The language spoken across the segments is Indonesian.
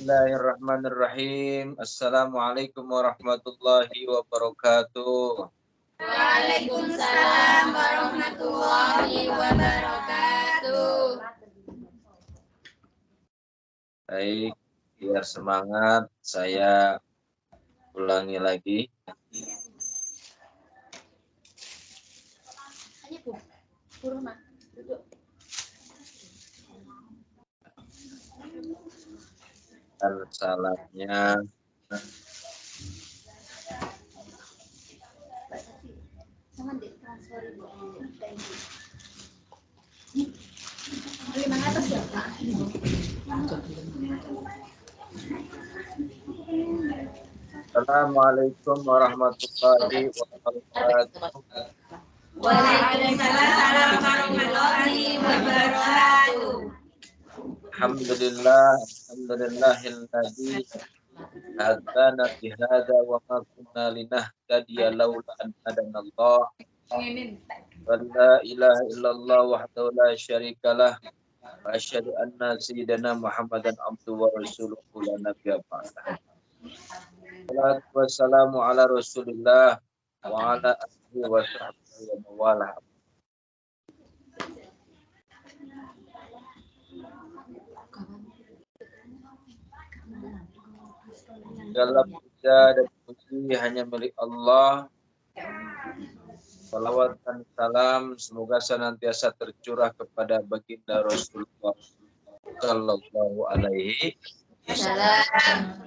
Bismillahirrahmanirrahim. Assalamualaikum warahmatullahi wabarakatuh. Waalaikumsalam warahmatullahi wabarakatuh. Baik, biar semangat, saya ulangi lagi. Dan salamnya Assalamualaikum warahmatullahi wabarakatuh. Waalaikumsalam warahmatullahi wabarakatuh. Alhamdulillahilladzi hadana fi hadza wa ma kunna linahtadiya laula an hadanallah. Wa la ilaha illallah wahdahu la syarikalah wa asyhadu anna sayyidana Muhammadan abduhu wa rasuluhu la nabiyya ba'dah. Salatu wassalamu ala Rasulillah wa ala alihi wa sahbihi wa mawalah. Segala puja dan puji hanya milik Allah. Salawat dan salam semoga senantiasa tercurah kepada baginda Rasulullah Sallallahu Alaihi Wasallam.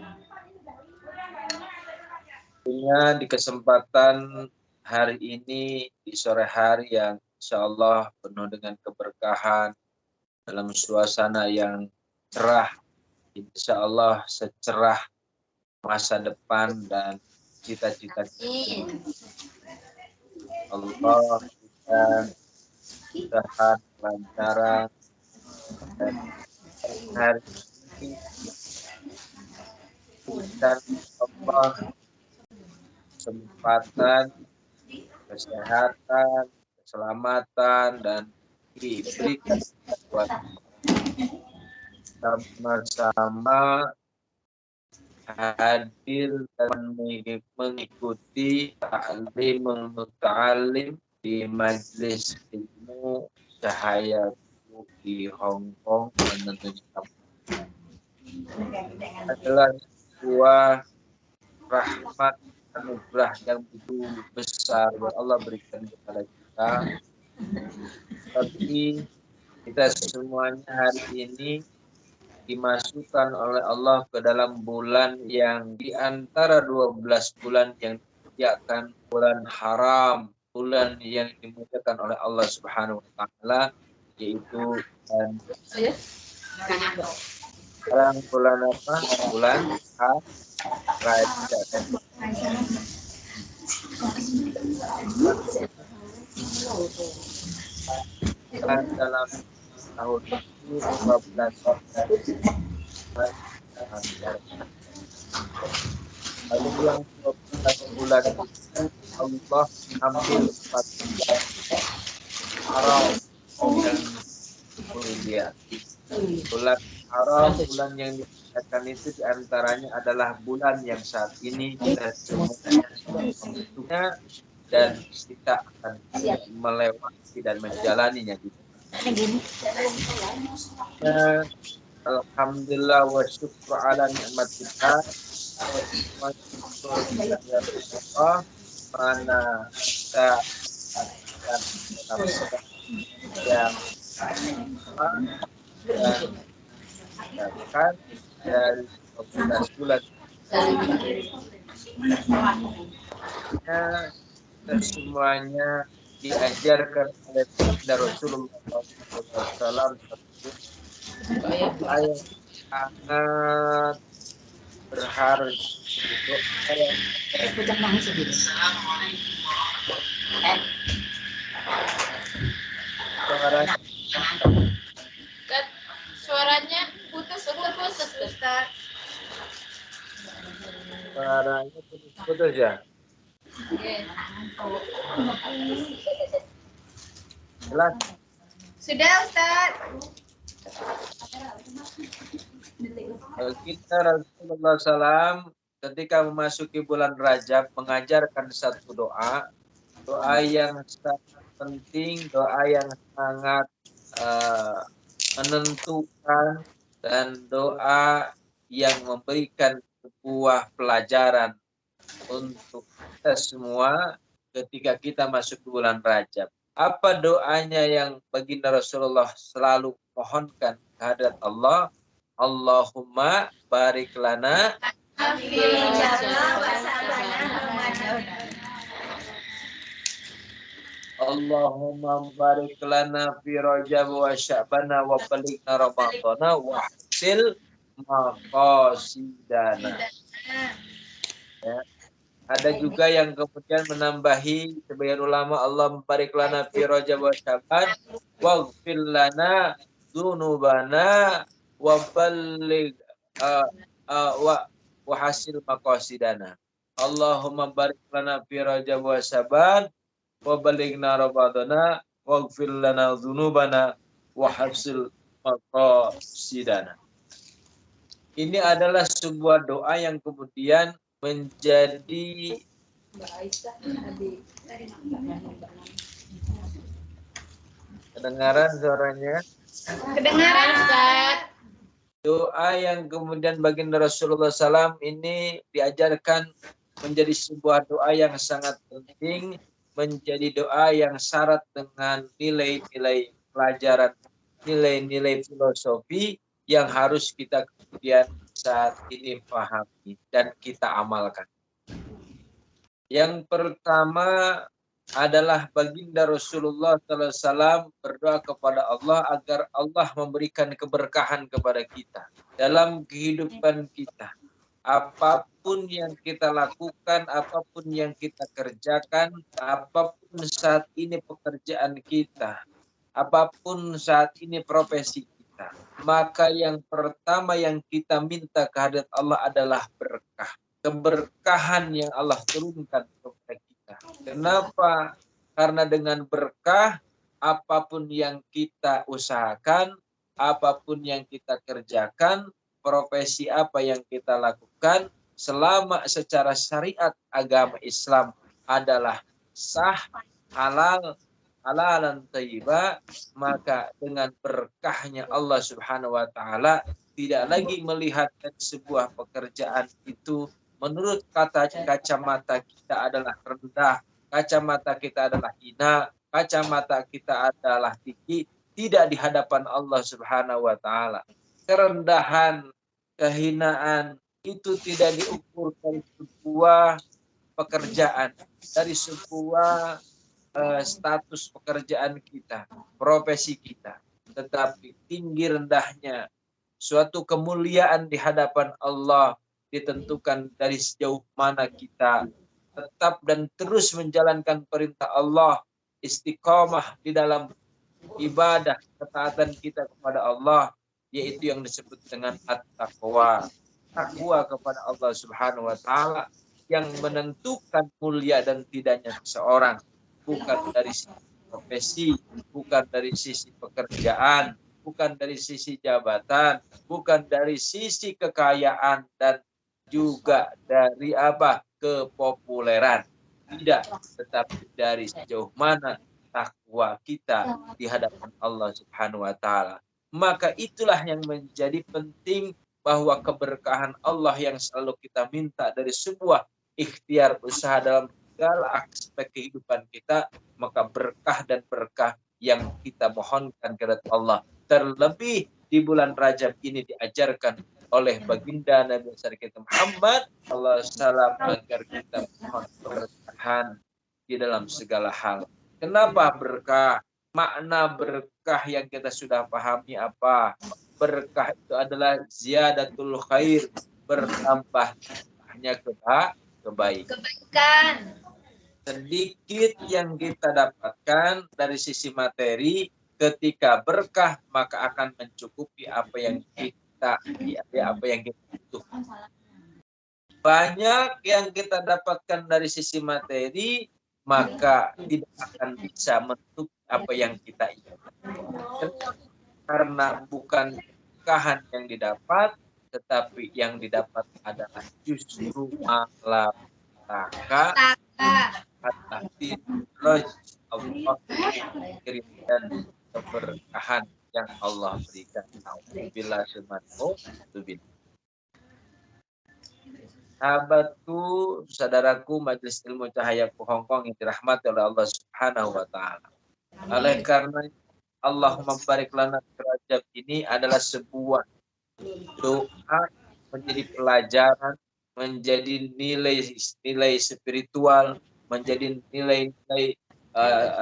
Di kesempatan hari ini, di sore hari yang insya Allah penuh dengan keberkahan, dalam suasana yang cerah, insya Allah secerah masa depan dan cita-cita Allah dan sehat, kelancaran, dan hari ini dan Allah kesempatan, kesehatan, keselamatan, dan diberikan buat sama-sama hadir dan mengikuti ta'limul muta'allim di majelis ilmu Cahaya di Hong Kong, dan tentunya adalah sebuah rahmat anugerah yang begitu besar yang Allah berikan kepada kita. Tapi kita semuanya hari ini dimasukkan oleh Allah ke dalam bulan yang di antara 12 bulan yang disediakan, bulan haram, bulan yang dimuliakan oleh Allah Subhanahu wa taala, yaitu bulan apa? Bulan Rajab. Dalam tahun ini 15 lalu yang 12 bulan itu Allah ambil 4 bulan haram dan mulia. Bulan haram, bulan yang dikatakan itu diantaranya adalah bulan yang saat ini kita semuanya membutuhnya dan kita akan melewati dan menjalaninya. Alhamdulillah wa syukur ala ni'matillah wa Allah, mana kita yang dan dari 12 bulan kita semuanya diajarkan oleh Rasulullah SAW ayat sangat berharga. Suaranya putus Ustaz. Suaranya putus ya. Jelas? Sudah Ustaz. Kita Rasulullah SAW ketika memasuki bulan Rajab mengajarkan satu doa, doa yang sangat penting, doa yang sangat uh, menentukan, dan doa yang memberikan sebuah pelajaran untuk kita semua ketika kita masuk ke bulan Rajab. Apa doanya yang baginda Rasulullah selalu mohonkan kehadirat Allah? Allahumma barik lana Allahumma barik lana fi Rajab wa Sya'bana wa balighna Ramadhana wa hasil maqasidana. Ya. Ada juga yang kemudian menambahi sebagian ulama, Allah barik lana fi Rajab wa Sya'ban waghfir lana dzunubana wa balligh wa hasil maqasidana. Allahumma barik lana fi Rajab wa Sya'ban wa balighna Ramadhana waghfir lana dzunubana wa hasil maqasidana. Ini adalah sebuah doa yang kemudian menjadi kedengaran suaranya? Kedengaran, Ustaz. Doa yang kemudian baginda Rasulullah SAW ini diajarkan menjadi sebuah doa yang sangat penting, menjadi doa yang syarat dengan nilai-nilai pelajaran, nilai-nilai filosofi yang harus kita kemudian saat ini pahami dan kita amalkan. Yang pertama adalah baginda Rasulullah SAW berdoa kepada Allah agar Allah memberikan keberkahan kepada kita dalam kehidupan kita. Apapun yang kita lakukan, apapun yang kita kerjakan, apapun saat ini pekerjaan kita, apapun saat ini profesi kita, maka yang pertama yang kita minta kehadirat Allah adalah berkah. Keberkahan yang Allah turunkan kepada kita. Kenapa? Karena dengan berkah, apapun yang kita usahakan, apapun yang kita kerjakan, profesi apa yang kita lakukan, selama secara syariat agama Islam adalah sah, halal, halalan thayyibah, maka dengan berkahnya Allah Subhanahu wa taala tidak lagi melihat sebuah pekerjaan itu menurut kacamata kita adalah rendah, kacamata kita adalah hina, kacamata kita adalah tinggi, tidak di hadapan Allah Subhanahu wa taala. Kerendahan, kehinaan itu tidak diukur dari sebuah pekerjaan, dari sebuah status pekerjaan kita, profesi kita, tetapi tinggi rendahnya suatu kemuliaan di hadapan Allah ditentukan dari sejauh mana kita tetap dan terus menjalankan perintah Allah, istiqomah di dalam ibadah ketaatan kita kepada Allah, yaitu yang disebut dengan at-taqwa. Takwa kepada Allah Subhanahu wa taala yang menentukan mulia dan tidaknya seseorang, bukan dari sisi profesi, bukan dari sisi pekerjaan, bukan dari sisi jabatan, bukan dari sisi kekayaan, dan juga dari kepopuleran. Tidak, tetapi dari sejauh mana takwa kita di hadapan Allah Subhanahu wa taala. Maka itulah yang menjadi penting, bahwa keberkahan Allah yang selalu kita minta dari sebuah ikhtiar usaha dalam segala aspek kehidupan kita, maka berkah dan berkah yang kita mohonkan kepada Allah. Terlebih di bulan Rajab ini diajarkan oleh baginda Nabi besar kita Muhammad sallallahu alaihi wasallam agar kita mohon keberkahan di dalam segala hal. Kenapa berkah? Makna berkah yang kita sudah pahami apa? Berkah itu adalah ziyadatul khair, bertambahnya kebaikan. Sedikit yang kita dapatkan dari sisi materi, ketika berkah maka akan mencukupi apa yang kita butuhkan. Banyak yang kita dapatkan dari sisi materi, maka tidak akan bisa menutup apa yang kita inginkan. Karena bukan keberkahan yang didapat, tetapi yang didapat adalah justru malapetaka atas Allah kirim dan keberkahan yang Allah berikan. Bila semanu tubin. Sahabatku, saudaraku, majelis ilmu cahayaku Hongkong yang dirahmati oleh Allah Subhanahu wa Ta'ala. Oleh karena Allahumma barik lana Rajab ini adalah sebuah doa, menjadi pelajaran, menjadi nilai spiritual, menjadi nilai-nilai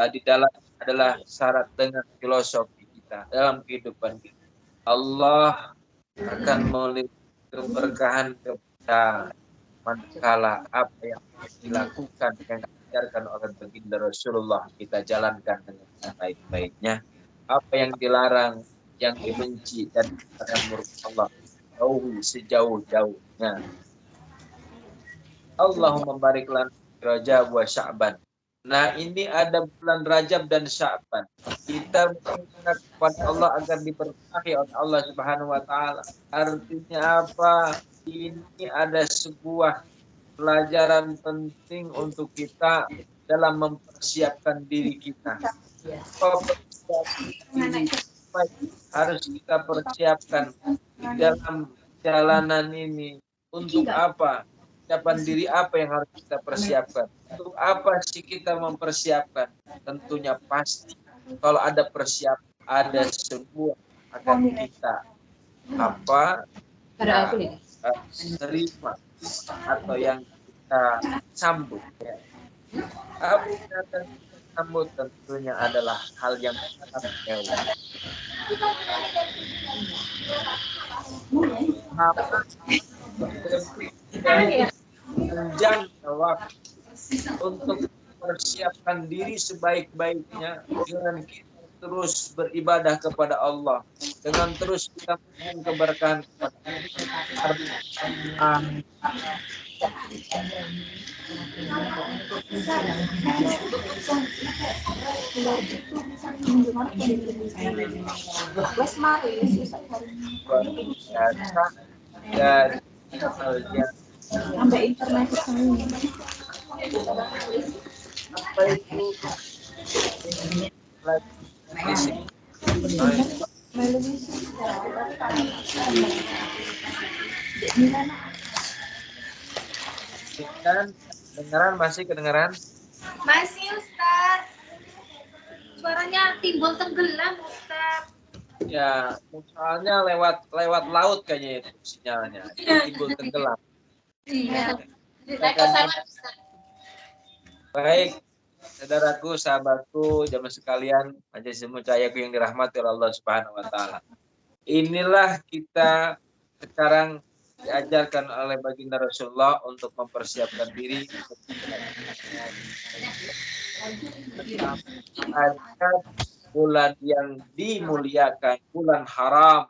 di dalam adalah syarat dengan filosofi kita dalam kehidupan kita. Allah akan melihat keberkahan kepada manakala apa yang dilakukan yang diajarkan oleh baginda Rasulullah kita jalankan dengan sebaik-baiknya. Apa yang dilarang, yang dibenci dan akan murka Allah jauhi sejauh-jauhnya. Allahumma barik lana Rajab wa Sya'ban. Nah, ini ada bulan Rajab dan Sya'ban. Kita mengingat kepada Allah agar diberkahi oleh Allah Subhanahu wa Ta'ala. Artinya apa? Ini ada sebuah pelajaran penting untuk kita dalam mempersiapkan diri kita. Harus kita persiapkan dalam jalanan ini. Untuk apa? Persiapan diri apa yang harus kita persiapkan? Untuk apa sih kita mempersiapkan? Tentunya pasti kalau ada persiapan, ada sebuah akan kita apa terima atau yang kita sambut. Ya. Apa yang akan kita sambut tentunya adalah hal yang sangat mewah. Panjang waktu untuk mempersiapkan diri sebaik-baiknya dengan kita terus beribadah kepada Allah, dengan terus kita mohon keberkahan kepada Allah. Dan sampai internet ini. Apa itu? Kedengaran masih kedengaran? Masih Ustaz. Suaranya timbul tenggelam Ustaz. Ya, soalnya lewat laut kayaknya itu sinyalnya. Timbul tenggelam. Iya. Baik, saudaraku, sahabatku, jamaah sekalian, majelis ilmu cahayaku yang dirahmati oleh Allah Subhanahu wa Ta'ala. Inilah kita sekarang diajarkan oleh baginda Rasulullah untuk mempersiapkan diri. Ada bulan yang dimuliakan, bulan haram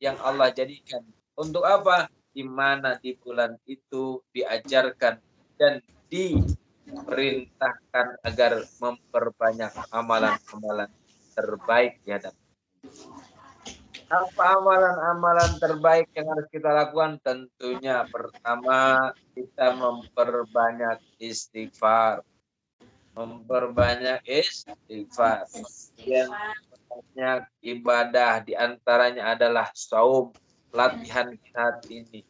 yang Allah jadikan. Untuk apa? Di mana di bulan itu diajarkan dan diperintahkan agar memperbanyak amalan-amalan terbaik di hadapan. Apa amalan-amalan terbaik yang harus kita lakukan? Tentunya pertama kita memperbanyak istighfar. Memperbanyak istighfar. Yang banyak ibadah diantaranya adalah saum, latihan saat ini.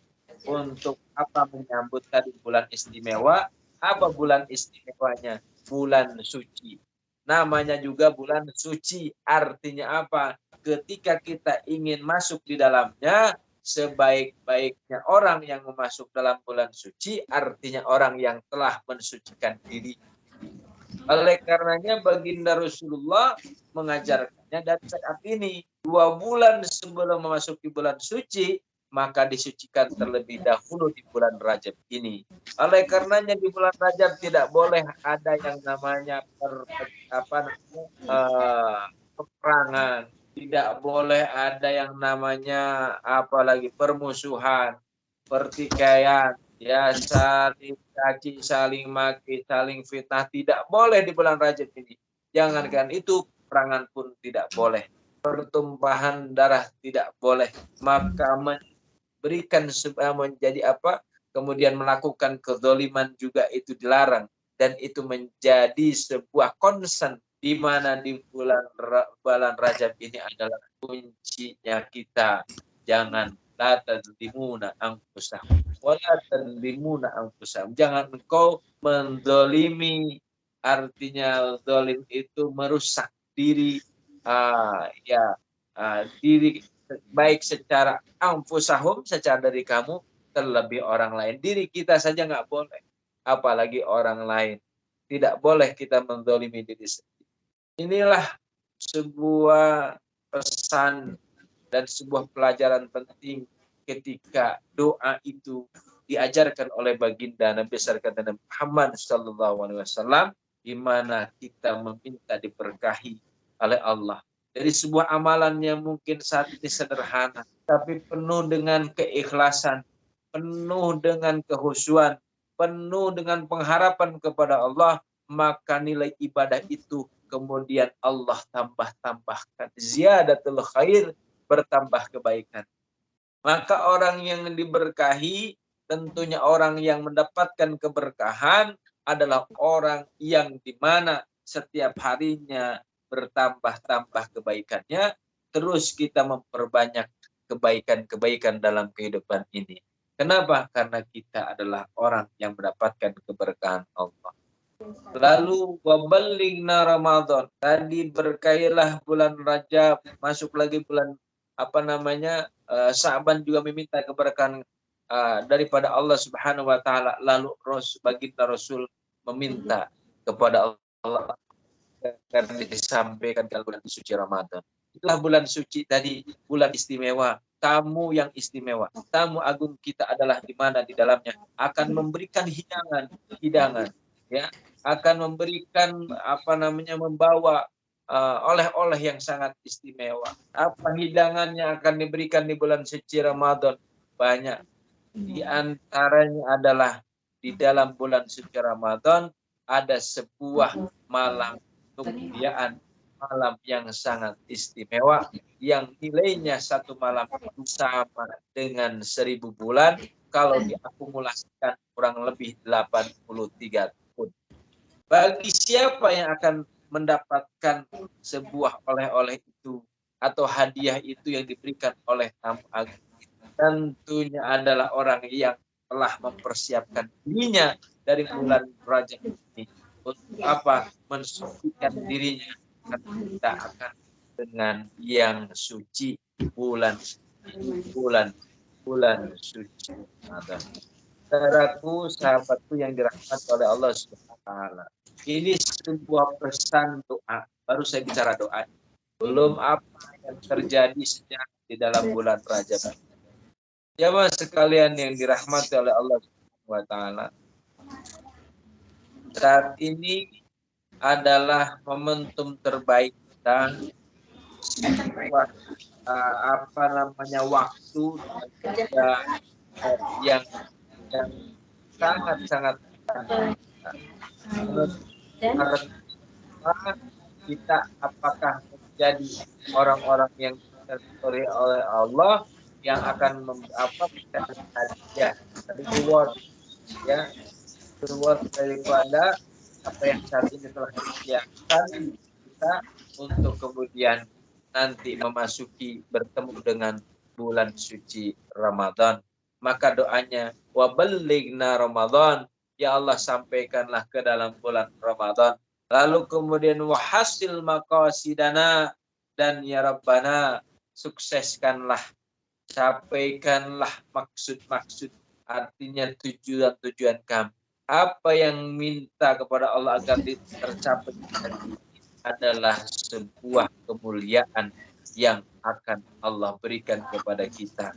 Untuk apa menyambut tadi bulan istimewa? Apa bulan istimewanya? Bulan suci. Namanya juga bulan suci. Artinya apa? Ketika kita ingin masuk di dalamnya, sebaik-baiknya orang yang masuk dalam bulan suci, artinya orang yang telah mensucikan diri. Oleh karenanya baginda Rasulullah mengajarkannya dan saat ini 2 bulan sebelum memasuki bulan suci maka disucikan terlebih dahulu di bulan Rajab ini. Oleh karenanya di bulan Rajab tidak boleh ada yang namanya peperangan, tidak boleh ada yang namanya apalagi permusuhan, pertikaian, ya saling caci, saling maki, saling fitnah, tidak boleh di bulan Rajab ini. Jangankan itu, perangan pun tidak boleh. Pertumpahan darah tidak boleh. Maka berikan menjadi apa? Kemudian melakukan kezaliman juga itu dilarang, dan itu menjadi sebuah concern di mana di bulan Rajab ini adalah kuncinya kita. Jangan la tadzlimuna anfusakum wala tadzlimuna anfusakum. Jangan engkau mendolimi, artinya zalim itu merusak diri, diri, baik secara anfusahum, secara dari kamu, terlebih orang lain. Diri kita saja nggak boleh, apalagi orang lain. Tidak boleh kita mendolimi diri sendiri. Inilah sebuah pesan dan sebuah pelajaran penting ketika doa itu diajarkan oleh baginda Nabi besar Nabi Muhammad SAW, di mana kita meminta diberkahi oleh Allah dari sebuah amalan yang mungkin saat ini sederhana, tapi penuh dengan keikhlasan, penuh dengan kehusuan, penuh dengan pengharapan kepada Allah, maka nilai ibadah itu kemudian Allah tambahkan ziyadatul khair, bertambah kebaikan. Maka orang yang diberkahi, tentunya orang yang mendapatkan keberkahan adalah orang yang dimana setiap harinya bertambah-tambah kebaikannya, terus kita memperbanyak kebaikan-kebaikan dalam kehidupan ini. Kenapa? Karena kita adalah orang yang mendapatkan keberkahan Allah. Lalu waballighna Ramadan. Tadi berkailah bulan Rajab, masuk lagi bulan Sa'ban, juga meminta keberkahan daripada Allah Subhanahu wa taala. Lalu baginda Rasul meminta kepada Allah karena disampaikan dalam bulan suci Ramadan. Itulah bulan suci tadi, bulan istimewa. Tamu yang istimewa, tamu agung kita adalah di mana di dalamnya akan memberikan hidangan, ya, akan memberikan membawa oleh-oleh yang sangat istimewa. Apa hidangannya akan diberikan di bulan suci Ramadan? Banyak. Di antaranya adalah di dalam bulan suci Ramadan ada sebuah malam kemuliaan, malam yang sangat istimewa, yang nilainya satu malam sama dengan 1000 bulan kalau diakumulasikan kurang lebih 83 tahun. Bagi siapa yang akan mendapatkan sebuah oleh-oleh itu atau hadiah itu yang diberikan oleh tamu agung, tentunya adalah orang yang telah mempersiapkan dirinya dari bulan Rajab ini untuk apa? Mensucikan dirinya, karena kita akan dengan yang suci, bulan suci Ramadan. Saudaraku, sahabatku yang dirahmati oleh Allah Subhanahu wa taala. Ini sebuah pesan doa. Baru saya bicara doa. Belum apa yang terjadi sejak di dalam bulan Rajab. Jamaah sekalian yang dirahmati oleh Allah Subhanahu wa taala. Saat ini adalah momentum terbaik dan sebuah waktu yang sangat-sangat kita apakah menjadi orang-orang yang diridhoi oleh Allah yang akan memberikan hadiah, reward, ya, reward daripada apa yang saat ini telah disediakan kita untuk kemudian nanti memasuki bertemu dengan bulan suci Ramadan. Maka doanya waballighna Ramadan, ya Allah sampaikanlah ke dalam bulan Ramadan. Lalu kemudian wahasil maqasidana, dan ya Rabbana sukseskanlah, capaikanlah maksud-maksud, artinya tujuan-tujuan kami. Apa yang minta kepada Allah agar tercapai adalah sebuah kemuliaan yang akan Allah berikan kepada kita.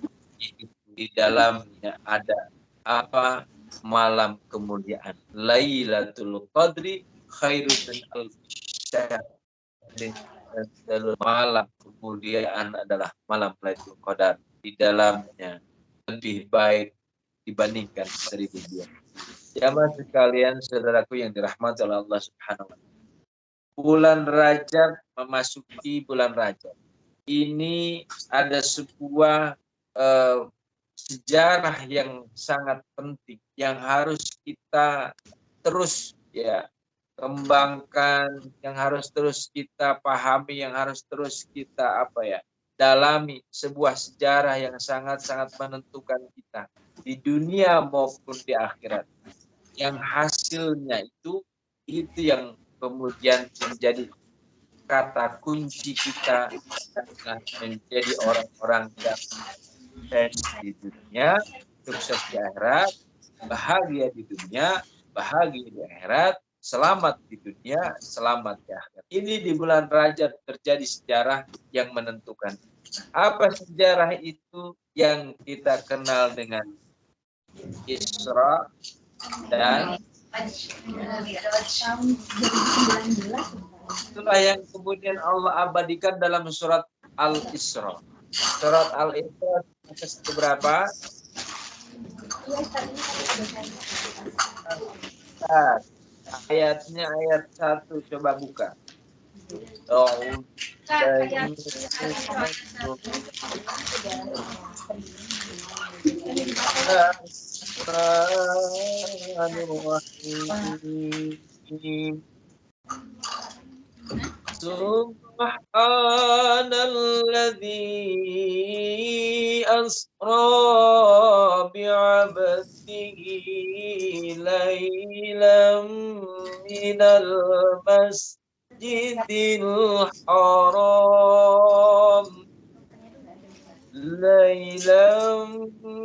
Di dalamnya ada malam kemuliaan. Lailatul Qadri khairun min alfi syahr. Malam kemuliaan adalah malam Lailatul Qadar. Di dalamnya lebih baik dibandingkan 1000 bulan. Jamaah sekalian, saudaraku yang dirahmati oleh Allah Subhanahu wa taala. Bulan Rajab, memasuki bulan Rajab. Ini ada sebuah sejarah yang sangat penting yang harus kita terus ya kembangkan, yang harus terus kita pahami, yang harus terus kita dalami, sebuah sejarah yang sangat-sangat menentukan kita di dunia maupun di akhirat. Yang hasilnya itu yang kemudian menjadi kata kunci kita menjadi orang-orang yang sukses di dunia, sukses di akhirat, bahagia di dunia, bahagia di akhirat, selamat di dunia, selamat di akhirat. Ini di bulan Rajab terjadi sejarah yang menentukan. Apa sejarah itu yang kita kenal dengan Isra dan itulah yang kemudian Allah abadikan dalam surat Al-Isra. Surat Al-Isra berapa? Ayatnya ayat 1, coba buka. Subhanalladzi asra bi'abdihi laylam minal masjidil haram laylam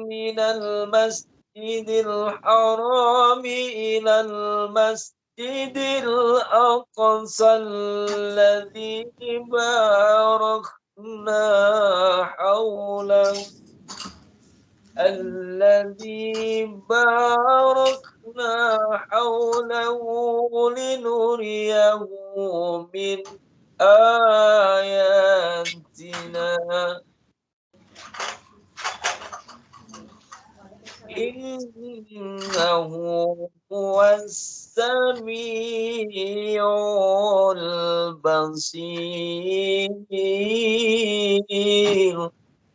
minal masjidil haram ilal masjidil aqsa alladzi barakna hawlahu linuriyahu min ayatina innahu huwas samiul basir.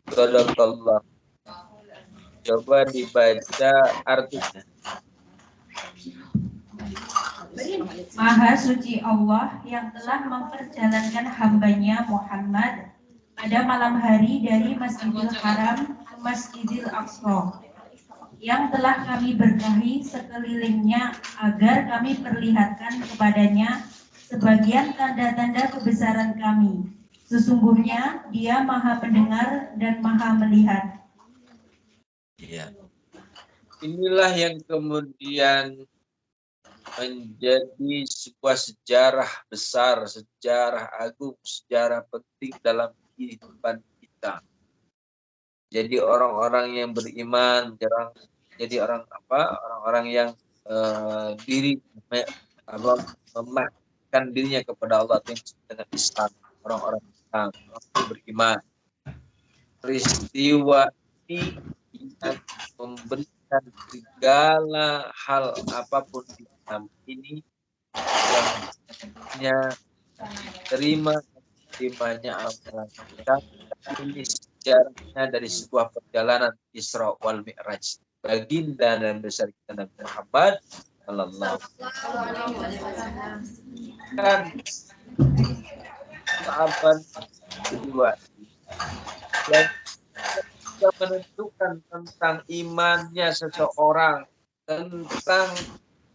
Sadaqallah. Coba dibaca artinya. Maha suci Allah yang telah memperjalankan hambanya Muhammad pada malam hari dari Masjidil Haram ke Masjidil Aqsa, yang telah kami berkahi sekelilingnya agar kami perlihatkan kepadanya sebagian tanda-tanda kebesaran kami. Sesungguhnya Dia Maha Pendengar dan Maha Melihat. Ya. Inilah yang kemudian menjadi sebuah sejarah besar, sejarah agung, sejarah penting dalam kehidupan kita. Jadi orang-orang yang beriman, jadi orang-orang yang memakkan dirinya kepada Allah dengan Islam, orang-orang Islam, orang beriman. Peristiwa ini memberikan segala hal apapun di dalam ini yang terimanya amalan kita. Ini sejarahnya dari sebuah perjalanan Isra wal Mi'raj. Baginda dan besar kita Nabi Muhammad sallallahu alaihi wasallam. Kan sahabat kedua yang menentukan tentang imannya seseorang, tentang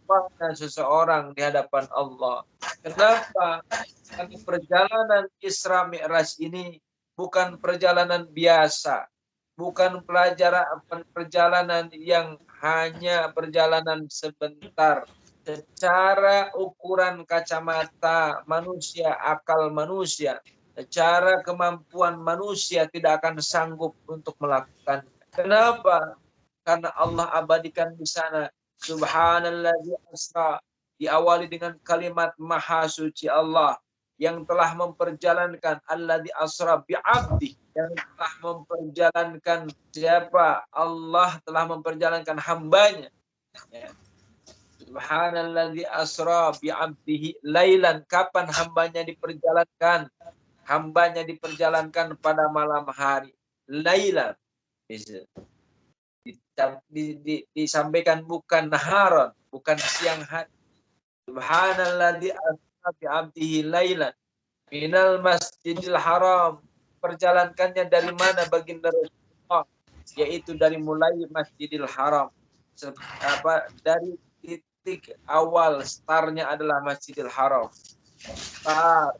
imannya seseorang di hadapan Allah. Kenapa? Karena perjalanan Isra Mi'raj ini bukan perjalanan biasa, bukan perjalanan yang hanya perjalanan sebentar. Secara ukuran kacamata manusia, akal manusia, secara kemampuan manusia tidak akan sanggup untuk melakukan. Kenapa? Karena Allah abadikan di sana. Subhanalladzi asra, diawali dengan kalimat Maha Suci Allah yang telah memperjalankan, alladzi asra bi'abdi, yang telah memperjalankan siapa? Allah telah memperjalankan hambanya. Ya. Subhanalladzi asra bi'abdihi lailan, kapan hambanya diperjalankan? Hambanya diperjalankan pada malam hari. Lailan. disampaikan bukan naharon, bukan siang hari. Subhanalladzi asra bi 'abdihi lailan minal masjidil haram. Perjalankannya dari mana baginda Rasulullah? Yaitu dari mulai Masjidil Haram. Dari titik awal startnya adalah Masjidil Haram. Start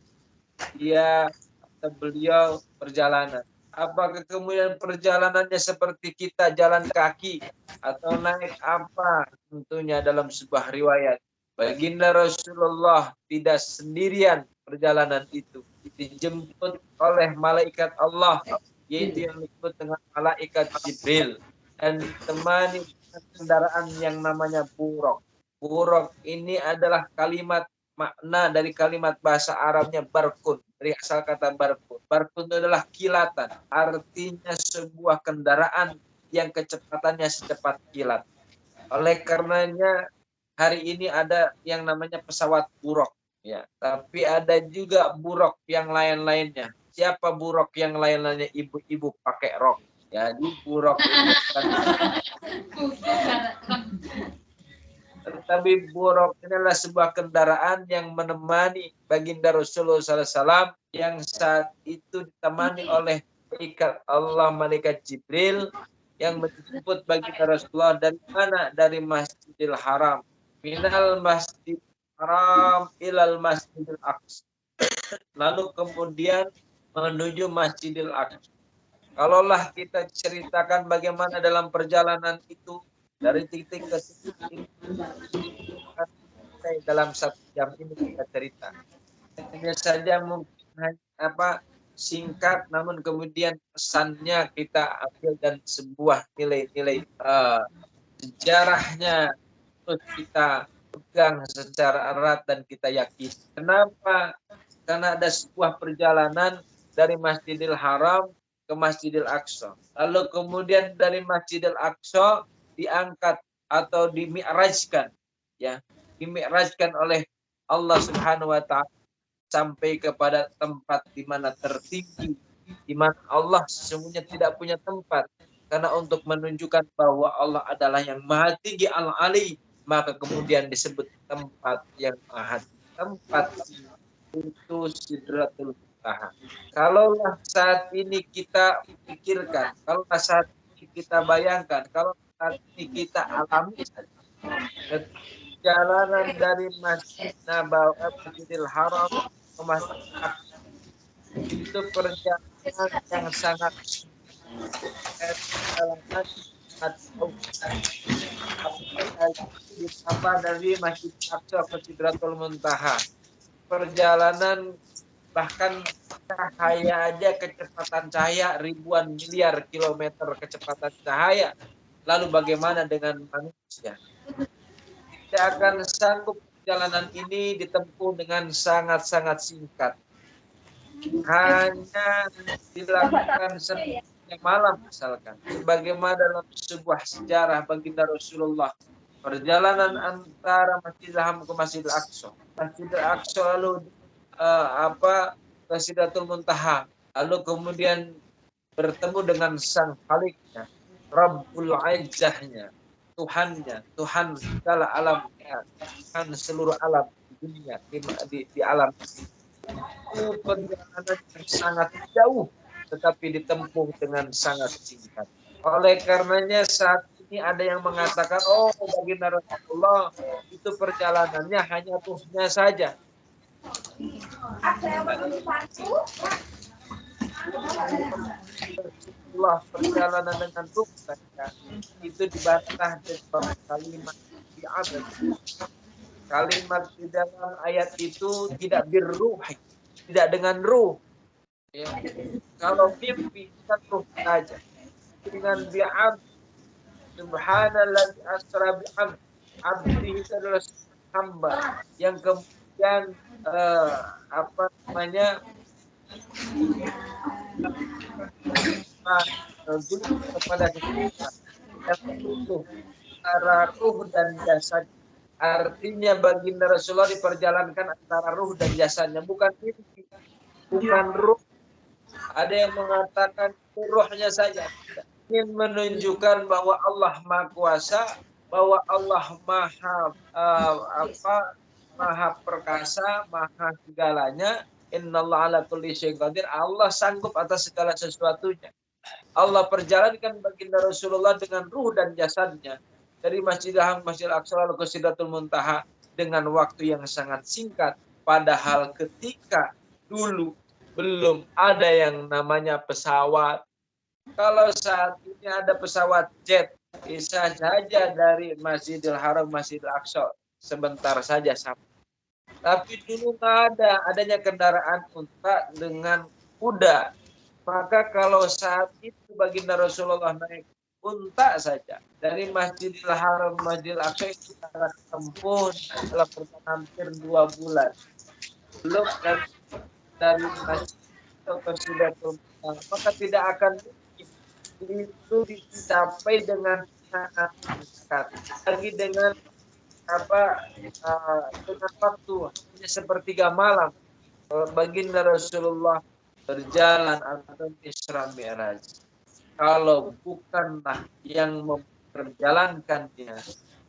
dia atau beliau perjalanan. Apakah kemudian perjalanannya seperti kita jalan kaki atau naik apa? Tentunya dalam sebuah riwayat baginda Rasulullah tidak sendirian perjalanan itu, dijemput oleh malaikat Allah, yaitu yang disebut dengan malaikat Jibril, dan ditemani kendaraan yang namanya buraq. Buraq ini adalah kalimat makna dari kalimat bahasa Arabnya barkun, dari asal kata barkun. Barkun itu adalah kilatan, artinya sebuah kendaraan yang kecepatannya secepat kilat. Oleh karenanya hari ini ada yang namanya pesawat buraq, ya. Tapi ada juga buraq yang lain-lainnya. Siapa buraq yang lain-lainnya? Ibu-ibu pakai rok. Jadi buraq itu tetapi buraq adalah sebuah kendaraan yang menemani baginda Rasulullah SAW yang saat itu ditemani oleh malaikat Allah, malaikat Jibril yang menjemput baginda Rasulullah dari mana? Dari Masjidil Haram. Minal Masjidil Haram ilal Masjidil Aqsa. Lalu kemudian menuju Masjidil Aqsa. Kalaulah kita ceritakan bagaimana dalam perjalanan itu dari titik ke titik ini, dalam 1 jam ini kita cerita. Hanya saja mungkin singkat, namun kemudian pesannya kita ambil dan sebuah nilai-nilai sejarahnya terus kita pegang secara erat dan kita yakin. Kenapa? Karena ada sebuah perjalanan dari Masjidil Haram ke Masjidil Aqsa. Lalu kemudian dari Masjidil Aqsa diangkat atau dimi'rajkan, ya, dimi'rajkan oleh Allah Subhanahu wa taala sampai kepada tempat di mana tertinggi, di mana Allah sesungguhnya tidak punya tempat. Karena untuk menunjukkan bahwa Allah adalah yang maha tinggi, al-ali, maka kemudian disebut tempat yang maha tinggi. Tempat itu Sidratul Muntaha. Kalaulah saat ini kita pikirkan, kalau saat ini kita bayangkan, kalau saat ini kita alami perjalanan dari Masjid Nabawi, Masjidil Haram ke Masjid Aqsa, itu perjalanan yang sangat dari Masjid Aqsa ke Sidratul Muntaha. Perjalanan bahkan cahaya aja, kecepatan cahaya ribuan miliar kilometer kecepatan cahaya. Lalu bagaimana dengan manusia? Tidak akan sanggup perjalanan ini ditempuh dengan sangat-sangat singkat. Hanya dilakukan setiap malam misalkan. Sebagaimana dalam sebuah sejarah baginda Rasulullah, perjalanan antara Masjidil Haram ke Masjidil Aqsa. Masjidil Aqsa lalu ke Sidratul Muntaha. Lalu kemudian bertemu dengan Sang Khaliknya, Rabbul Izzahnya, Tuhannya, Tuhan segala alamnya, Tuhan seluruh alam di dunia, di alam. Itu perjalanan yang sangat jauh, tetapi ditempuh dengan sangat singkat. Oleh karenanya saat ini ada yang mengatakan, oh baginda Rasulullah itu perjalanannya hanya tuhnya saja. Allah perjalanan dengan ruh saja itu dibantah dengan kalimat bi'abad. Kalimat di dalam ayat itu tidak birruh, tidak dengan ruh. Ya. Kalau mimpi kan ruh saja. Dengan bi'abd, subhanalladzi asra bi'abd, abdi itu adalah hamba yang kemudian kepada kita antara ruh dan jasad. Artinya baginda Rasulullah diperjalankan antara ruh dan jasadnya, bukan mimpi, bukan ruh. Ada yang mengatakan ruhnya saja. ingin menunjukkan bahwa Allah Maha Kuasa, bahwa Allah Maha Perkasa, Maha segalanya. Innallaha ala kulli syai'in qadir. Allah sanggup atas segala sesuatunya. Allah perjalankan baginda Rasulullah dengan ruh dan jasadnya dari Masjidil Haram, Masjidil Aqsa ke Sidratul Muntaha dengan waktu yang sangat singkat. Padahal ketika dulu belum ada yang namanya pesawat. Kalau saat ini ada pesawat jet, bisa saja dari Masjidil Haram, Masjidil Aqsa sebentar saja sampai. Tapi dulu nggak ada, adanya kendaraan unta dengan kuda. Maka kalau saat itu baginda Rasulullah naik unta saja dari Masjidil Haram, Masjidil Aqsa itu sangat tempuh dalam hampir 2 bulan. Belum dari Masjid ke Sidratul Muntaha, maka tidak akan mungkin itu dicapai dengan sangat dekat. Lagi dengan dengan waktu hanya sepertiga malam baginda Rasulullah berjalan atau Isra Mi'raj. Kalau bukanlah yang memperjalankannya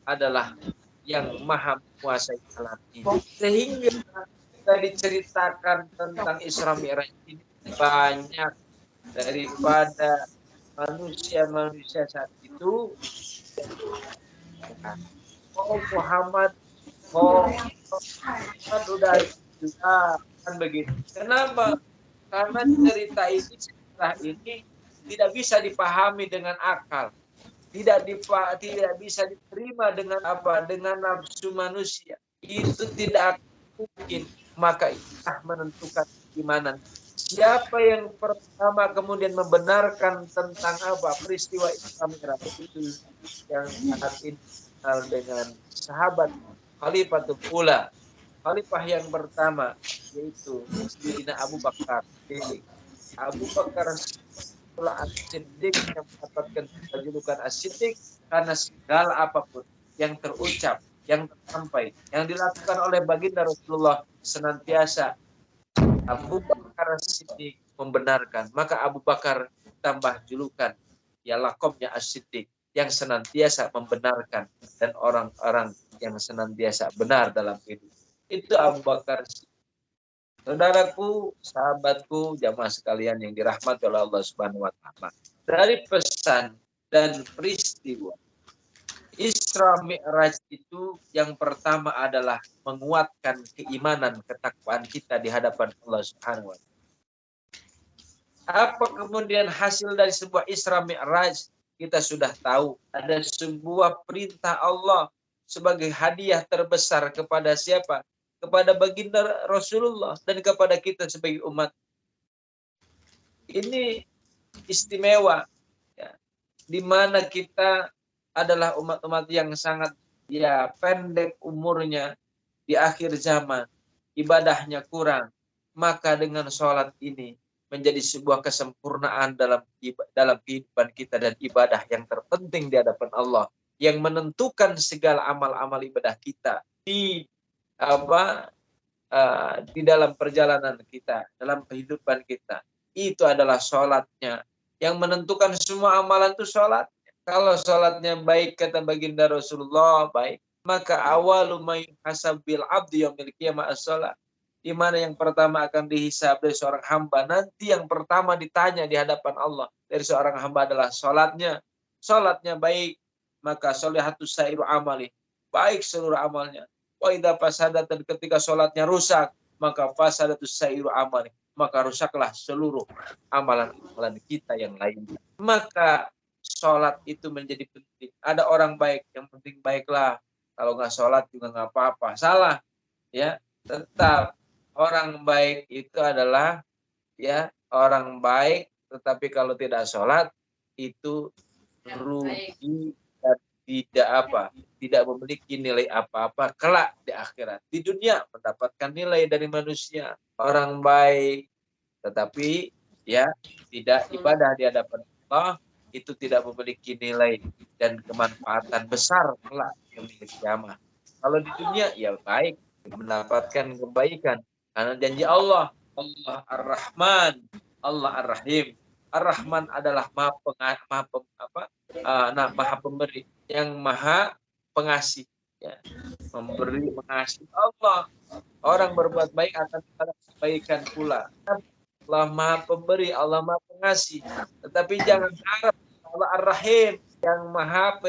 adalah yang maha menguasai alam ini. Sehingga kita diceritakan tentang Isra Mi'raj ini banyak daripada manusia-manusia saat itu. Muhammad udah kan begitu. Kenapa? Karena cerita ini, sejarah ini tidak bisa dipahami dengan akal, tidak bisa diterima dengan dengan nafsu manusia. Itu tidak mungkin. Maka itu menentukan keimanan. Siapa yang pertama kemudian membenarkan tentang peristiwa Isra Mi'raj itu yang saat ini dengan sahabat Khalifatul Ula. Khalifah yang pertama yaitu Sayyidina Abu Bakar. Abu Bakar As-Siddiq yang mendapatkan julukan As-Siddiq karena segala apapun yang terucap, yang tersampai, yang dilakukan oleh baginda Rasulullah senantiasa Abu Bakar As-Siddiq membenarkan. Maka Abu Bakar tambah julukan ya lakomnya As-Siddiq yang senantiasa membenarkan dan orang-orang yang senantiasa benar dalam hidup. Itu Abu Bakar. Saudaraku, sahabatku, jamaah sekalian yang dirahmati oleh Allah Subhanahu wa taala. Dari pesan dan peristiwa Isra Mi'raj itu yang pertama adalah menguatkan keimanan ketakwaan kita di hadapan Allah Subhanahu wa taala. Apa kemudian hasil dari sebuah Isra Mi'raj? Kita sudah tahu ada sebuah perintah Allah sebagai hadiah terbesar kepada siapa? Kepada baginda Rasulullah dan kepada kita sebagai umat. Ini istimewa, ya, di mana kita adalah umat-umat yang sangat pendek umurnya, di akhir zaman, ibadahnya kurang. Maka dengan sholat ini menjadi sebuah kesempurnaan dalam kehidupan kita dan ibadah yang terpenting di hadapan Allah, yang menentukan segala amal-amal ibadah kita di dalam perjalanan kita, dalam kehidupan kita. Itu adalah sholatnya. Yang menentukan semua amalan itu sholat. Kalau sholatnya baik, kata baginda Rasulullah, baik, maka awalu may hasabil abdi yaumil qiyamah as-sholat. Di mana yang pertama akan dihisab dari seorang hamba, nanti yang pertama ditanya di hadapan Allah dari seorang hamba adalah sholatnya. Sholatnya baik, maka sholihatus sairu amali, baik seluruh amalnya. Wa idza fasadat, dan ketika sholatnya rusak, maka fasadatus sairu amali, maka rusaklah seluruh amalan-amalan kita yang lainnya. Maka sholat itu menjadi penting. Ada orang baik, yang penting baiklah. Kalau nggak sholat juga nggak apa-apa. Salah, ya. Tetap orang baik itu adalah orang baik, tetapi kalau tidak sholat itu rugi dan tidak memiliki nilai apa-apa kelak di akhirat. Di dunia mendapatkan nilai dari manusia, orang baik, tetapi tidak ibadah di hadapan Allah, itu tidak memiliki nilai dan kemanfaatan besar kelak yang milik kiamat. Kalau di dunia baik, mendapatkan kebaikan karena janji Allah, Allah Ar-Rahman, Allah Ar-Rahim. Ar-Rahman adalah maha pemberi, yang maha pengasih. Ya. Memberi, mengasihi Allah. Orang berbuat baik akan ada kebaikan pula. Allah maha pemberi, Allah maha pengasih. Tetapi jangan harap Allah Ar-Rahim, yang maha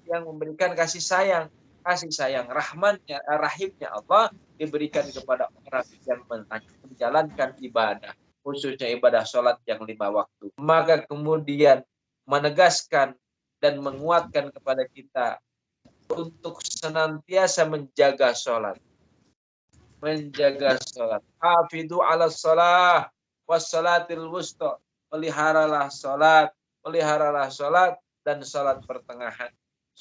yang memberikan kasih sayang. Kasih sayang rahmannya, rahimnya Allah diberikan kepada orang yang menjalankan ibadah, khususnya ibadah sholat yang 5 waktu. Maka kemudian menegaskan dan menguatkan kepada kita untuk senantiasa menjaga sholat. Menjaga sholat. Hafidhu ala sholat wassalatil wusta. Peliharalah sholat dan sholat pertengahan.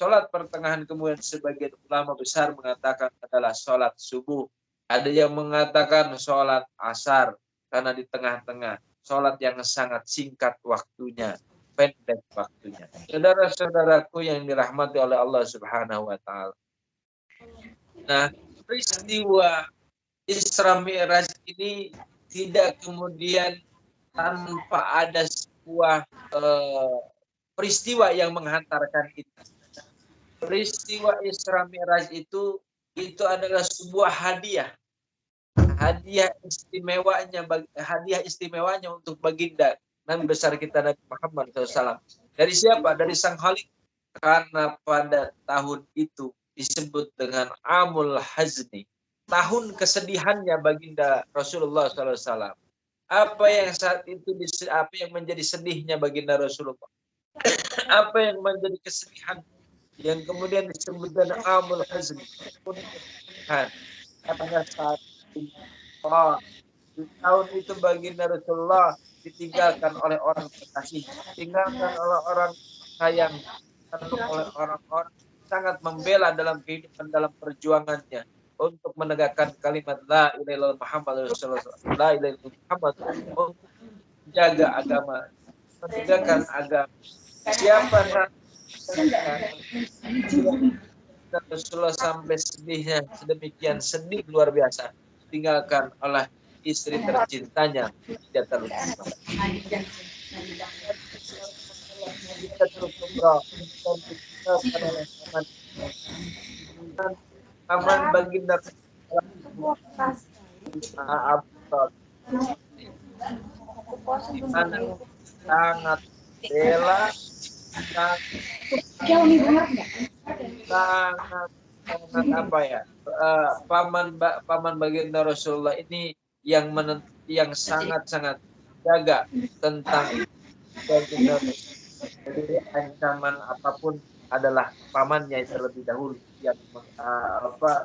Sholat pertengahan kemudian sebagian ulama besar mengatakan adalah sholat subuh. Ada yang mengatakan sholat asar karena di tengah-tengah. Sholat yang sangat singkat waktunya, pendek waktunya. Saudara-saudaraku yang dirahmati oleh Allah Subhanahu wa Ta'ala. Nah, peristiwa Isra Mi'raj ini tidak kemudian tanpa ada sebuah peristiwa yang menghantarkan kita. Peristiwa Isra Mi'raj itu adalah sebuah hadiah istimewanya untuk baginda Nabi besar kita Nabi Muhammad SAW. Dari siapa? Dari Sang Khalik. Karena pada tahun itu disebut dengan Amul Hazni, tahun kesedihannya baginda Rasulullah SAW. Apa yang saat itu menjadi sedihnya baginda Rasulullah? Apa yang menjadi kesedihan yang kemudian disebut dengan Amul Hazni? Karena saat di tahun itu baginda Rasulullah ditinggalkan oleh orang terkasih, ditinggalkan oleh orang sayang, oleh orang-orang sangat membela dalam kehidupan, dalam perjuangannya untuk menegakkan kalimat la ilaha illallah Muhammad Rasulullah, la ilaha illallah Muhammad, untuk menjaga agama, menegakkan agama. Siapa Rasulullah sampai sedihnya sedemikian sedih luar biasa, tinggalkan oleh istri tercintanya tidak terlupa. Aman baginda di mana sangat bela, sangat apa ya, paman baginda Rasulullah ini yang sangat jaga tentang baginda. Jadi ancaman apapun adalah pamannya terlebih dahulu yang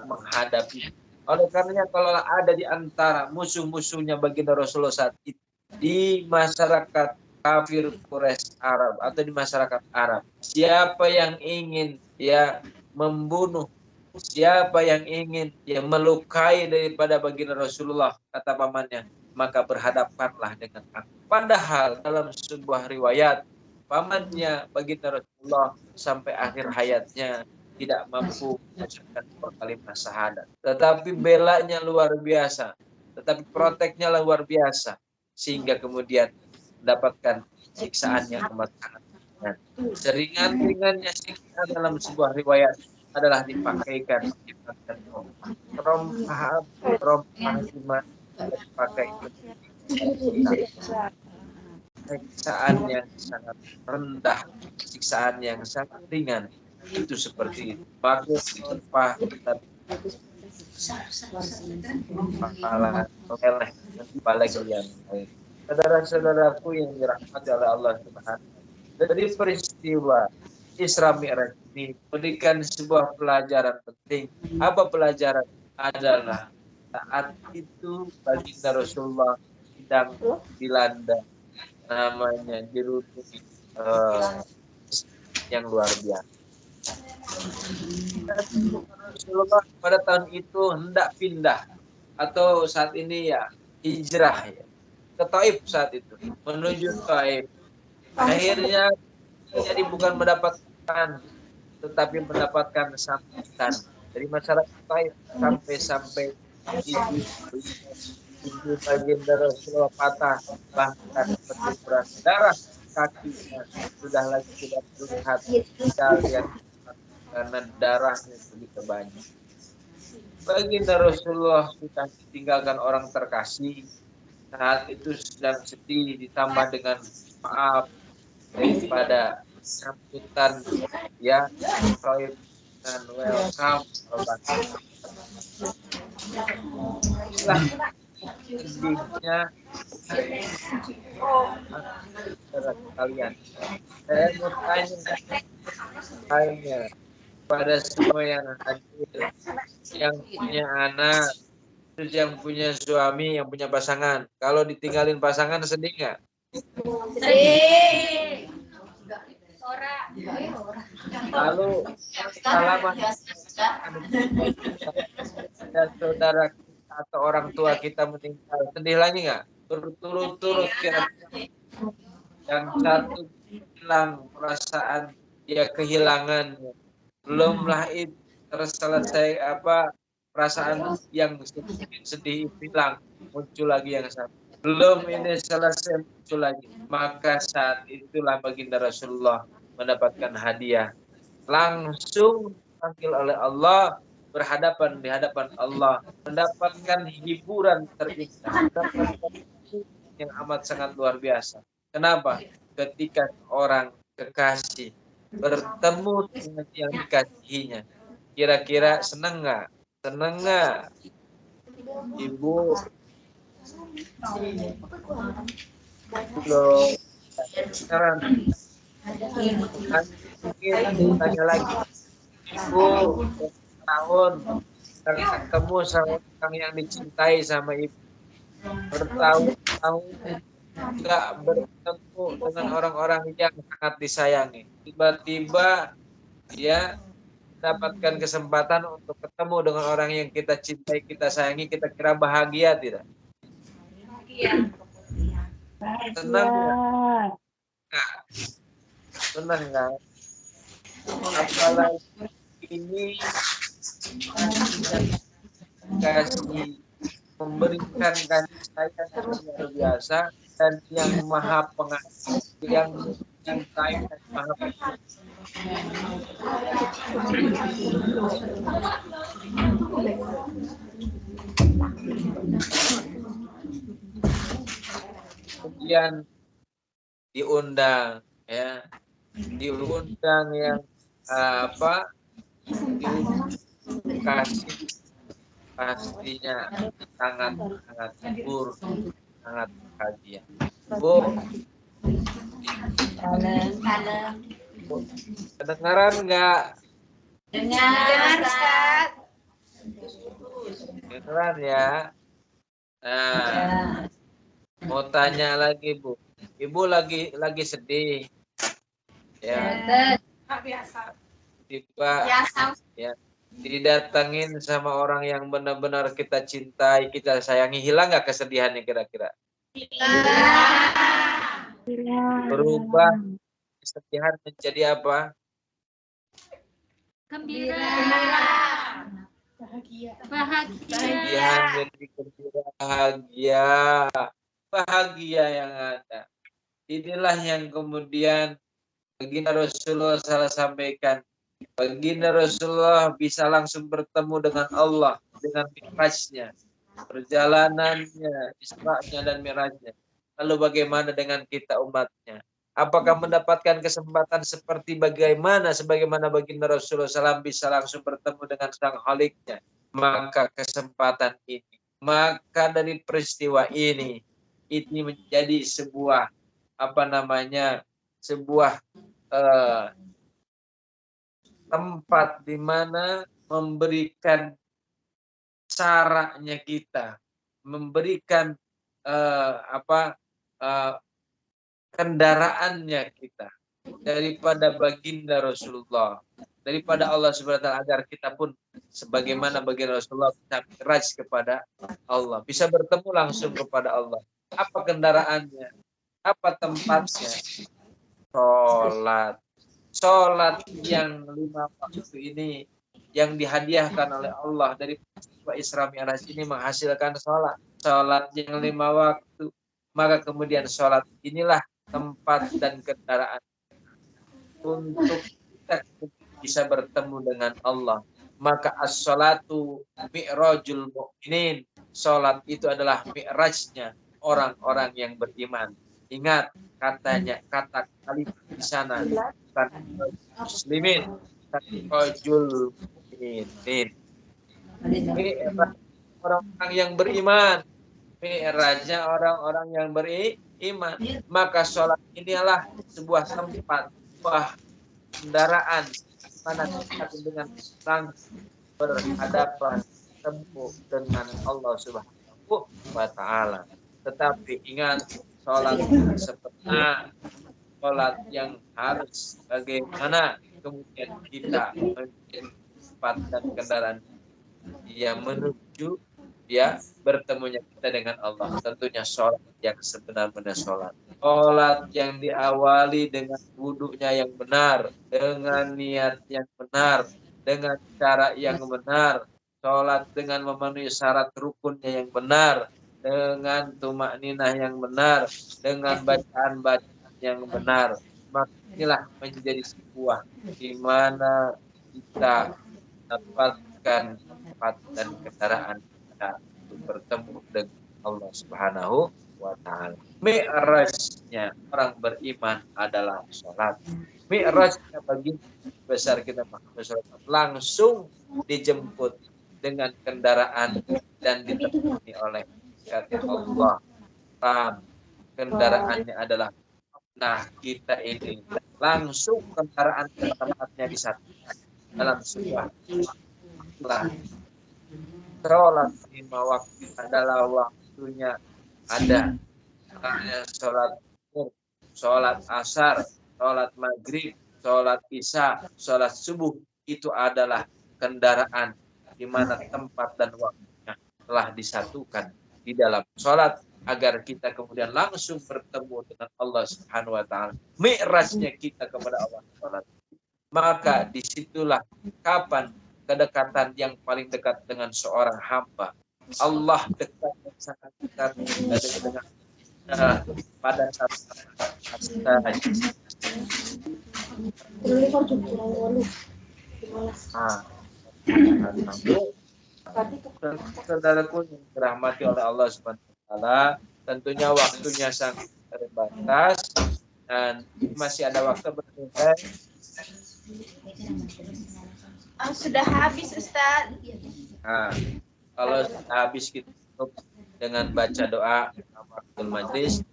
menghadapi. Oleh karenanya kalau ada di antara musuh-musuhnya baginda Rasulullah saat itu di masyarakat kafir Quraisy Arab atau di masyarakat Arab, siapa yang ingin membunuh, siapa yang ingin melukai daripada baginda Rasulullah, kata pamannya, maka berhadapkanlah dengan aku. Padahal dalam sebuah riwayat pamannya baginda Rasulullah sampai akhir hayatnya tidak mampu mengucapkan kalimat syahadat, tetapi belanya luar biasa, tetapi proteknya luar biasa, sehingga kemudian mendapatkan siksaan yang amat sangat ringan. Seringan-ringannya siksaan dalam sebuah riwayat adalah dipakaikan rompa dipakai siksaan yang sangat rendah, siksaan yang sangat ringan, itu seperti itu. Pakai tempah kepala yang baik. Saudara-saudaraku yang dirahmati oleh Allah Subhanahu. Dari peristiwa Isra Mi'raj ini memberikan sebuah pelajaran penting. Apa pelajaran? Adalah saat itu baginda Rasulullah sedang dilanda namanya dirundung yang luar biasa. Rasulullah pada tahun itu hendak pindah atau saat ini hijrah ke Taif saat itu, menuju Taif. Akhirnya jadi bukan mendapatkan, tetapi mendapatkan sambutan dari masyarakat Taif sampai Gigi baginda Rasulullah patah, bahkan berlumuran darah, kakinya sudah lagi tidak terlihat, tinggal lihat karena darahnya begitu banyak. Baginda Rasulullah sudah ditinggalkan orang terkasih, saat itu sedang sedih ditambah dengan maaf daripada sambutan ya, soib dan welcome obat. Inilah sedihnya saudara sekalian. Saya mau tanya pada semua yang hadir, yang punya anak, terus yang punya suami, yang punya pasangan. Kalau ditinggalin pasangan sedih nggak? Sedih. Lalu salaman dan saudara kita atau orang tua kita meninggal, sedih lagi nggak? Berturut-turut kira-kira. Yang satu hilang perasaan dia kehilangan, belumlah itu terselesai perasaan yang sedih hilang, muncul lagi yang satu. Belum ini selesai muncul lagi. Maka saat itulah baginda Rasulullah mendapatkan hadiah. Langsung dipanggil oleh Allah, berhadapan di hadapan Allah, mendapatkan hiburan terindah, mendapatkan yang amat sangat luar biasa. Kenapa? Ketika orang kekasih bertemu dengan yang dikasihinya, kira-kira senang nggak? Senang nggak, Ibu? Belum. Sekarang mungkin tanya lagi, Ibu tahun ketemu sama orang yang dicintai sama Ibu, bertahun-tahun nggak bertemu dengan orang-orang yang sangat disayangi. Tiba-tiba dia mendapatkan kesempatan untuk ketemu dengan orang yang kita cintai, kita sayangi, kita kira bahagia tidak? Senang nggak? Senang nggak? Apalagi ini kasih memberikan kasih sayang yang luar biasa dan yang maha pengasih, yang mencintai dan maha pengasih. Kemudian diundang ya, diundang yang kasih, pastinya sangat libur, sangat bahagia. Bu, kedengaran nggak? Dengar, Ustaz. Kedengaran ya. Nah, mau tanya lagi Bu. Ibu lagi sedih. Ya. Tiba ya, didatengin sama orang yang benar-benar kita cintai, kita sayangi, hilang nggak kesedihannya kira-kira? Berubah kesedihan menjadi apa? Gembira. Bahagia. Kesedihan jadi gembira, bahagia yang ada. Inilah yang kemudian baginda Rasulullah salah sampaikan. Baginda Rasulullah bisa langsung bertemu dengan Allah dengan Mi'rajnya, perjalanannya, Isra'nya dan Mi'rajnya. Lalu bagaimana dengan kita umatnya? Apakah mendapatkan kesempatan sebagaimana baginda Rasulullah SAW bisa langsung bertemu dengan Sang Khaliknya? Maka kesempatan ini, maka dari peristiwa ini menjadi sebuah sebuah tempat di mana memberikan caranya kita, memberikan kendaraannya kita daripada baginda Rasulullah, daripada Allah Subhanahu wa taala, agar kita pun sebagaimana baginda Rasulullah bisa mi'raj kepada Allah, bisa bertemu langsung kepada Allah. Apa kendaraannya? Apa tempatnya? Sholat yang 5 waktu ini yang dihadiahkan oleh Allah dari peristiwa Isra Mi'raj ini menghasilkan sholat yang 5 waktu. Maka kemudian sholat inilah tempat dan kendaraan untuk kita bisa bertemu dengan Allah. Maka as-sholatu mi'rajul mu'minin. Sholat itu adalah mi'rajnya orang-orang yang beriman. Ingat kata kalimat di sana bukan muslimin, mi'rajul mu'minin. Mi'raj orang-orang yang beriman. Mi'rajnya orang-orang yang beriman. Maka sholat inilah sebuah tempat, sebuah kendaraan mana kita dengan langsung berhadapan bertemu dengan Allah Subhanahu wa Ta'ala. Tetapi ingat, sholat sebenarnya sholat yang harus bagaimana kemudian kita menjadi tempat dan kendaraan yang menuju bertemunya kita dengan Allah. Tentunya sholat yang sebenar-benar sholat. Sholat yang diawali dengan wudhunya yang benar, dengan niat yang benar, dengan cara yang benar. Sholat dengan memenuhi syarat rukunnya yang benar, dengan tumakninah yang benar, dengan bacaan-bacaan yang benar. Maka inilah menjadi sebuah di mana kita dapatkan tempat dan kendaraan kita untuk bertemu dengan Allah Subhanahu wa Ta'ala. Mi'rajnya orang beriman adalah sholat. Mi'rajnya bagi besar kita langsung dijemput dengan kendaraan dan ditemani oleh kata Allah. Kendaraannya adalah kita ini langsung kendaraan ke tempatnya disatukan dalam sebuah sholat 5 waktu adalah waktunya ada. Sholat zuhur, sholat asar, sholat maghrib, sholat isya, sholat subuh itu adalah kendaraan di mana tempat dan waktunya telah disatukan di dalam sholat agar kita kemudian langsung bertemu dengan Allah Subhanahu wa Ta'ala. Mi'rajnya kita kepada Allah Subhanahu. Maka disitulah kapan kedekatan yang paling dekat dengan seorang hamba. Allah dekat sangat dekat dengan pada saat saudaraku yang dirahmati oleh Allah Subhanahu wa Ta'ala, tentunya waktunya sangat terbatas dan masih ada waktu berhenti. Sudah habis, Ustaz. Nah, kalau sudah habis kita tutup dengan baca doa Amatul Majlis,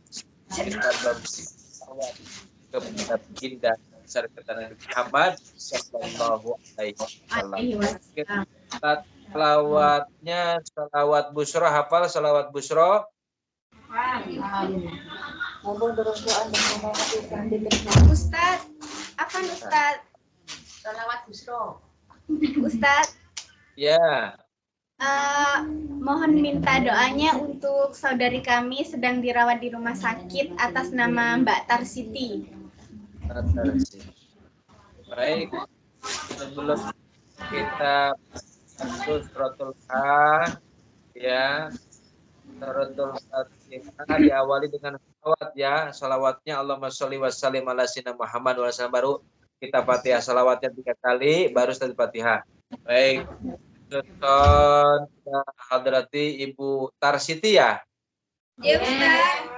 kita berselawat kepada baginda besar kita Nabi Muhammad sallallahu alaihi wasallam. Selawatnya selawat busro, hafal selawat busro? Ustaz, apa Ustaz? Selawat busro. Ustaz. Ya. Mohon minta doanya untuk saudari kami sedang dirawat di rumah sakit atas nama Mbak Tarsiti. Baik, sebelum kita suratul Fatihah, ya, suratul Fatihah diawali dengan salawat ya, salawatnya Allahumma sholli wa sallim ala sayyidina Muhammad wa sallam, baru kita Fatihah, salawatnya 3 kali, baru setelah Fatihah. Baik, Sultan Hadrati Ibu Tarsiti ya? Ya, Ustaz.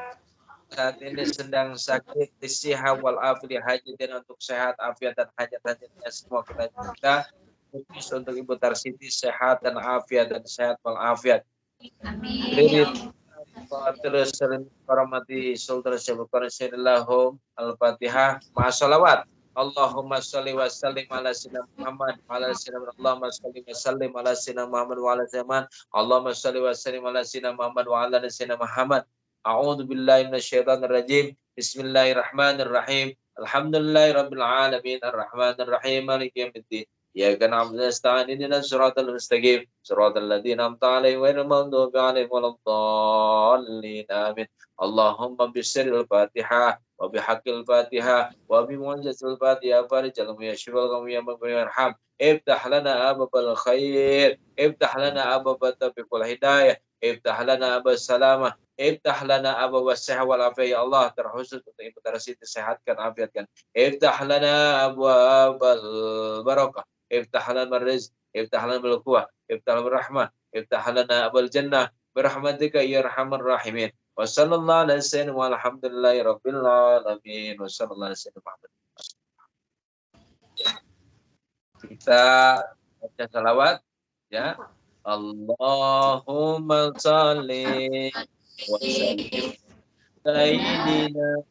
Saat ini sedang sakit disihah wal afiyah haji, dan untuk sehat afiat dan hajat-hajatnya semua kita minta khusus untuk Ibu Tarsiti sehat dan afiat dan sehat wal afiat. Amin. Terus hormati Sultan Syekh Qasim Al-Fatihah ma'asalawat. Allahumma sholli wa sallim ala sayyidina Muhammad wa ala sayyidina Allahumma sholli wa sallim ala sayyidina Muhammad wa ala sayyidina Allahumma sholli wa sallim ala sayyidina Muhammad wa ala sayyidina Muhammad. A'udzu billahi minasyaitonir rajim. Bismillahirrahmanirrahim. Alhamdulillahirabbil alamin arrahmanir rahim maliki yaumiddin. Iyyaka na'budu wa nasta'in ihdinas siratal mustaqim siratal ladzina an'amta 'alaihim ghairil maghdubi 'alaihim waladdallin. Amin. Allahumma bisirril Fatihah wa bihaqqil Fatihah wa bi mu'jizatil Fatihah farijal yashfal qawmi ya yarham iftah lana ababal khair iftah lana ababal taufiqul hidayah iftah lana abas salamah iftah lana ababas sihah wal afiyah ya Allah terkhusus untuk Ibu Tarsi disehatkan afiatkan iftah lana abwabal barakah iftah lana rizq iftah lana bil quwwah iftah lana rahmah iftah lana abal jannah birahmatika ya arhamar rahimin. Wassallallahu ala sayyidina walhamdulillahi rabbil alamin. Wassallallahu ala sayyidina Muhammad. Kita baca salawat ya. Allahumma shalli wa sallim sayyidina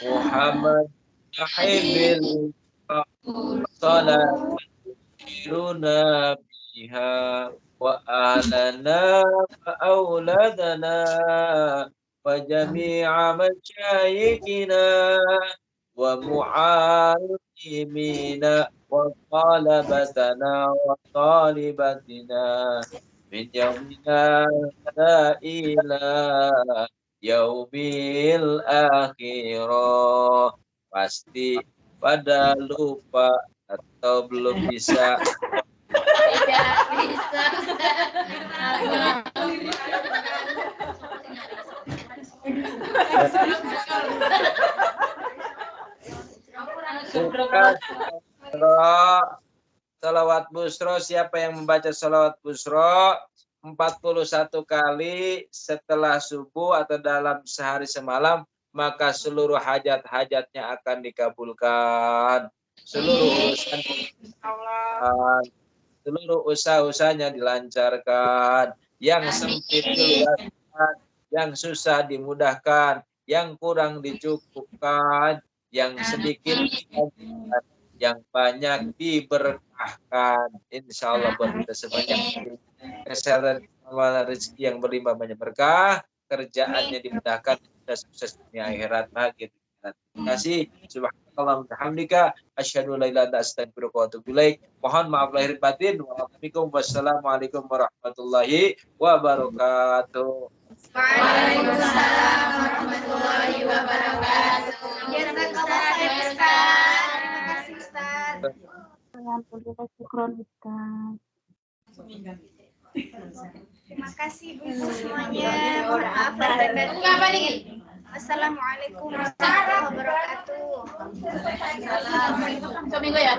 Muhammad habibil salat iruna biha wa ahlana wa auladana wa jami'a masyayikhina wa mu'allimina wa talabatana wa talibatina min yaumina ila yaumil akhirah. Pasti pada lupa atau belum bisa. Tidak bisa. Salawat busro, siapa yang membaca salawat busro 41 kali setelah subuh atau dalam sehari semalam, maka seluruh hajat-hajatnya akan dikabulkan. Seluruh urusan seluruh usaha-usahanya dilancarkan, yang sempit diluaskan, yang susah dimudahkan, yang kurang dicukupkan, yang sedikit dilancarkan, yang banyak diberkahkan. Insya Allah buat kita semuanya kesehatan rezeki yang berlimpah banyak berkah, kerjaannya dimudahkan, kita sukses dunia akhirat bahagia. Terima kasih. Subhanallah alhamdulillah asyhadu an la ilaha illa anta astaghfiruka wa atubu ilaik. Mohon maaf lahir batin. Wassalamualaikum warahmatullahi wabarakatuh. Waalaikumsalam warahmatullahi wabarakatuh. Jazakallah khair Ustaz. Terima kasih Ustaz. Terima kasih Ibu semuanya. Mohon maaf lahir batin. Assalamualaikum warahmatullahi wabarakatuh. Assalamualaikum. Seminggu ya.